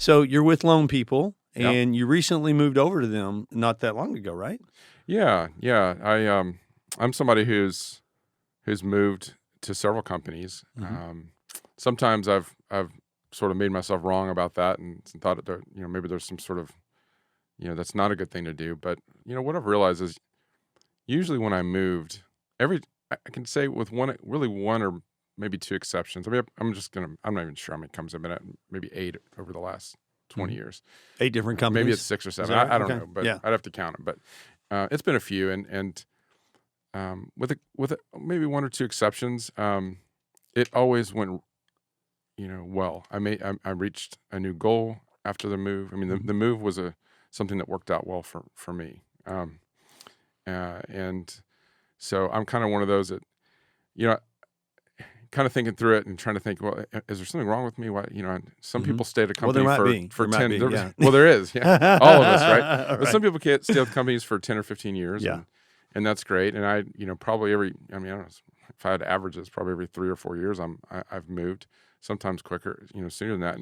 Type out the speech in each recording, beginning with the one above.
So you're with Loan People, Yep. and you recently moved over to them not that long ago, right? Yeah. I'm somebody who's moved to several companies. Sometimes I've sort of made myself wrong about that and thought that maybe there's some sort of that's not a good thing to do. But what I've realized is usually when I moved, I can say with one or maybe two exceptions. I mean, I'm not even sure how many comes in, but maybe 8 over the last 20 years. 8 different companies. Maybe it's 6 or 7. Right? I don't Okay. know, but yeah. I'd have to count them. But it's been a few, and with maybe 1 or 2 exceptions, it always went well. I reached a new goal after the move. I mean, the move was something that worked out well for me, and so I'm kind of one of those that kind of thinking through it and trying to think, well, is there something wrong with me? Why, some people stay at a company for 10. Well, there is, yeah, all of us, right? But some people can't stay with companies for 10 or 15 years, and that's great. And I, probably I don't know, if I had averages, probably every 3 or 4 years, I've moved, sometimes quicker, sooner than that.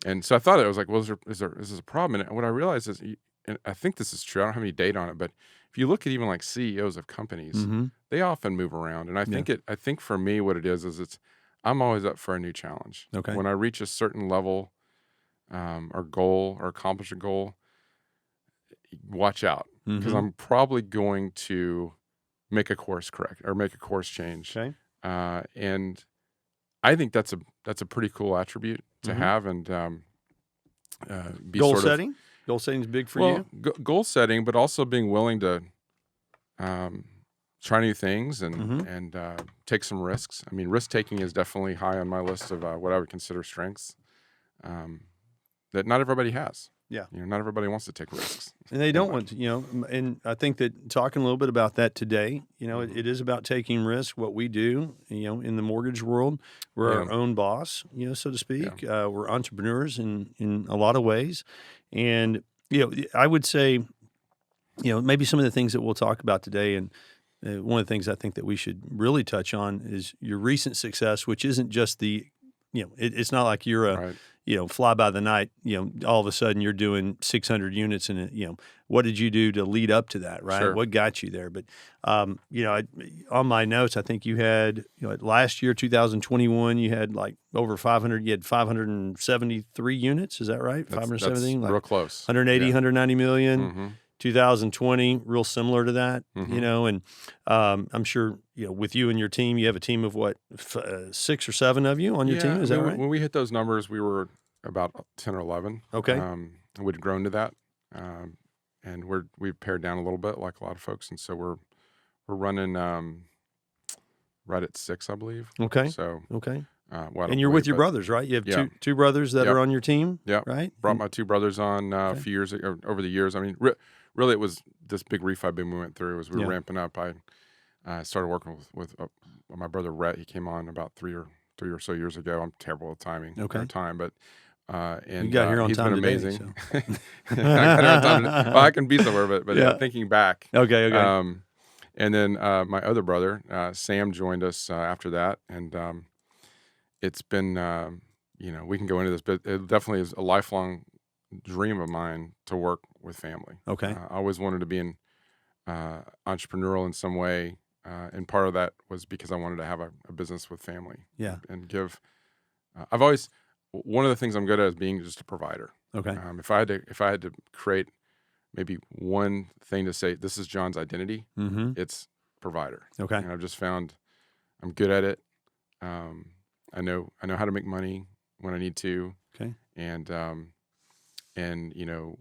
And so I thought, I was like, well, is this a problem? And what I realized is, and I think this is true, I don't have any data on it, but if you look at even like CEOs of companies, they often move around. And I think for me, what it is I'm always up for a new challenge. Okay. When I reach a certain level, or goal, or accomplish a goal, watch out, because I'm probably going to make a course correct or make a course change. Okay. And I think that's a pretty cool attribute to have, and be goal sort setting. Goal setting is big for you. Goal setting, but also being willing to try new things and take some risks. I mean, risk taking is definitely high on my list of what I would consider strengths that not everybody has. Yeah. Not everybody wants to take risks. And they don't want to, and I think that talking a little bit about that today, it is about taking risks. What we do, in the mortgage world, we're our own boss, so to speak. We're entrepreneurs in a lot of ways. And, I would say, maybe some of the things that we'll talk about today, and one of the things I think that we should really touch on is your recent success, which isn't just the, it's not like you're a, fly by the night, all of a sudden you're doing 600 units and, what did you do to lead up to that, right? Sure. What got you there? But, on my notes, I think you had, last year, 2021, you had like over 500, you had 573 units. Is that right? 517? That's real close. 180, 190 million. 2020, real similar to that, and I'm sure, with you and your team, you have a team of what, 6 or 7 of you on your team? Is that right? When we hit those numbers, we were about 10 or 11. Okay. We'd grown to that. And we've pared down a little bit, like a lot of folks. And so we're running, right at 6, I believe. Okay. So, okay. and you're with your brothers, right? You have two brothers that are on your team, right? Brought my 2 brothers on a few years ago, over the years. I mean, really, it was this big refi boom we went through. As we were ramping up, I started working with my brother Rhett. He came on about 3 or so years ago. I'm terrible at timing. Okay. Time, but and you got here on he's time been today, amazing. so. I got here on time. Well, I can be somewhere, but thinking back. Okay. And then my other brother Sam joined us after that, and it's been we can go into this, but it definitely is a lifelong dream of mine to work with family. Okay. I always wanted to be entrepreneurial in some way, and part of that was because I wanted to have a business with family. Yeah. And give. I've always, one of the things I'm good at is being just a provider. Okay. If I had to create maybe one thing to say, this is John's identity, it's provider. Okay. And I've just found I'm good at it. I know how to make money when I need to. Okay. And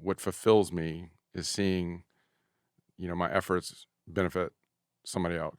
what fulfills me is seeing, my efforts benefit somebody else.